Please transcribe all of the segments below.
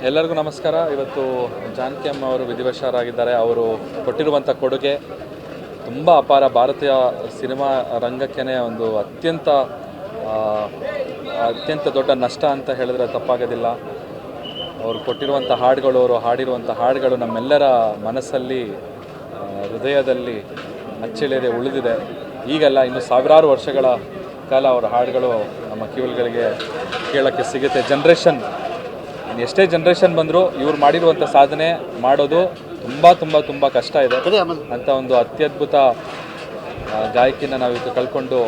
ಎಲ್ಲರಿಗೂ ನಮಸ್ಕಾರ. ಇವತ್ತು ಜಾನಕಿ ಅಮ್ಮ ಅವರು ವಿಧಿವಶರಾಗಿದ್ದಾರೆ. ಅವರು ಕೊಟ್ಟಿರುವಂಥ ಕೊಡುಗೆ ತುಂಬ ಅಪಾರ. ಭಾರತೀಯ ಸಿನಿಮಾ ರಂಗಕ್ಕೇ ಒಂದು ಅತ್ಯಂತ ದೊಡ್ಡ ನಷ್ಟ ಅಂತ ಹೇಳಿದ್ರೆ ತಪ್ಪಾಗೋದಿಲ್ಲ. ಅವರು ಕೊಟ್ಟಿರುವಂಥ ಹಾಡುಗಳು, ಅವರು ಹಾಡಿರುವಂಥ ಹಾಡುಗಳು ನಮ್ಮೆಲ್ಲರ ಮನಸ್ಸಲ್ಲಿ, ಹೃದಯದಲ್ಲಿ ಅಚ್ಚಳಿಯದೆ ಉಳಿದಿದೆ. ಈಗಲ್ಲ, ಇನ್ನು ಸಾವಿರಾರು ವರ್ಷಗಳ ಕಾಲ ಅವರ ಹಾಡುಗಳು ನಮ್ಮ ಕಿವಿಗಳಿಗೆ ಕೇಳೋಕ್ಕೆ ಸಿಗುತ್ತೆ. ಎಷ್ಟೇ ಜನ್ರೇಷನ್ ಬಂದರೂ ಇವ್ರು ಮಾಡಿರುವಂಥ ಸಾಧನೆ ಮಾಡೋದು ತುಂಬ ಕಷ್ಟ ಇದೆ. ಅಂಥ ಒಂದು ಅತ್ಯದ್ಭುತ ಗಾಯಕಿನ ನಾವಿವತ್ತು ಕಳ್ಕೊಂಡು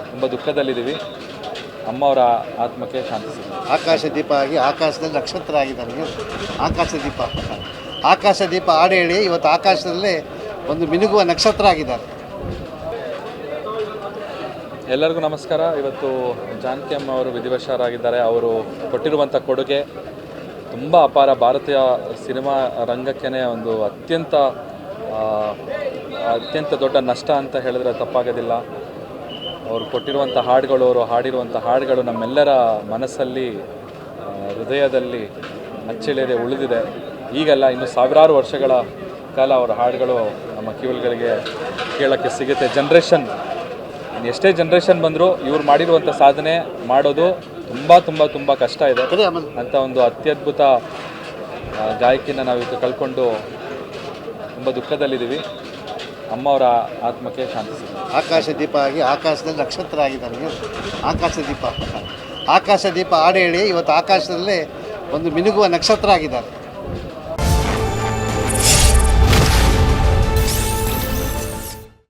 ತುಂಬ ದುಃಖದಲ್ಲಿದ್ದೀವಿ. ಅಮ್ಮ ಅವರ ಆತ್ಮಕ್ಕೆ ಶಾಂತಿ ಸಿಗುತ್ತೆ. ಆಕಾಶದೀಪ ಆಗಿ ಆಕಾಶದಲ್ಲಿ ನಕ್ಷತ್ರ ಆಗಿದ್ದಾನೆ. ಆಕಾಶದೀಪ ಹಾಡು ಹೇಳಿ ಇವತ್ತು ಆಕಾಶದಲ್ಲೇ ಒಂದು ಮಿನುಗುವ ನಕ್ಷತ್ರ ಆಗಿದ್ದಾರೆ. ಎಲ್ಲರಿಗೂ ನಮಸ್ಕಾರ. ಇವತ್ತು ಜಾನಕಿ ಅಮ್ಮ ಅವರು ವಿಧಿವಶರಾಗಿದ್ದಾರೆ. ಅವರು ಕೊಟ್ಟಿರುವಂಥ ಕೊಡುಗೆ ತುಂಬ ಅಪಾರ. ಭಾರತೀಯ ಸಿನಿಮಾ ರಂಗಕ್ಕೇ ಒಂದು ಅತ್ಯಂತ ದೊಡ್ಡ ನಷ್ಟ ಅಂತ ಹೇಳಿದ್ರೆ ತಪ್ಪಾಗೋದಿಲ್ಲ. ಅವರು ಕೊಟ್ಟಿರುವಂಥ ಹಾಡುಗಳು, ಅವರು ಹಾಡಿರುವಂಥ ಹಾಡುಗಳು ನಮ್ಮೆಲ್ಲರ ಮನಸ್ಸಲ್ಲಿ, ಹೃದಯದಲ್ಲಿ ಅಚ್ಚಳಿಯದೆ ಉಳಿದಿದೆ. ಈಗಲ್ಲ, ಇನ್ನು ಸಾವಿರಾರು ವರ್ಷಗಳ ಕಾಲ ಅವರ ಹಾಡುಗಳು ನಮ್ಮ ಕಿವಿಗಳಿಗೆ ಕೇಳೋಕ್ಕೆ ಸಿಗುತ್ತೆ. ಎಷ್ಟೇ ಜನ್ರೇಷನ್ ಬಂದರೂ ಇವ್ರು ಮಾಡಿರುವಂಥ ಸಾಧನೆ ಮಾಡೋದು ತುಂಬ ಕಷ್ಟ ಇದೆ. ಅಂಥ ಒಂದು ಅತ್ಯದ್ಭುತ ಗಾಯಕಿನ ನಾವಿವತ್ತು ಕಳ್ಕೊಂಡು ತುಂಬ ದುಃಖದಲ್ಲಿದ್ದೀವಿ. ಅಮ್ಮ ಅವರ ಆತ್ಮಕ್ಕೆ ಶಾಂತಿ ಸಿಗುತ್ತೆ. ಆಕಾಶದೀಪ ಆಗಿ ಆಕಾಶದಲ್ಲಿ ನಕ್ಷತ್ರ ಆಗಿದ್ದಾನೆ. ಆಕಾಶದೀಪ ಹಾಡು ಹೇಳಿ ಇವತ್ತು ಆಕಾಶದಲ್ಲೇ ಒಂದು ಮಿನುಗುವ ನಕ್ಷತ್ರ ಆಗಿದ್ದಾರೆ.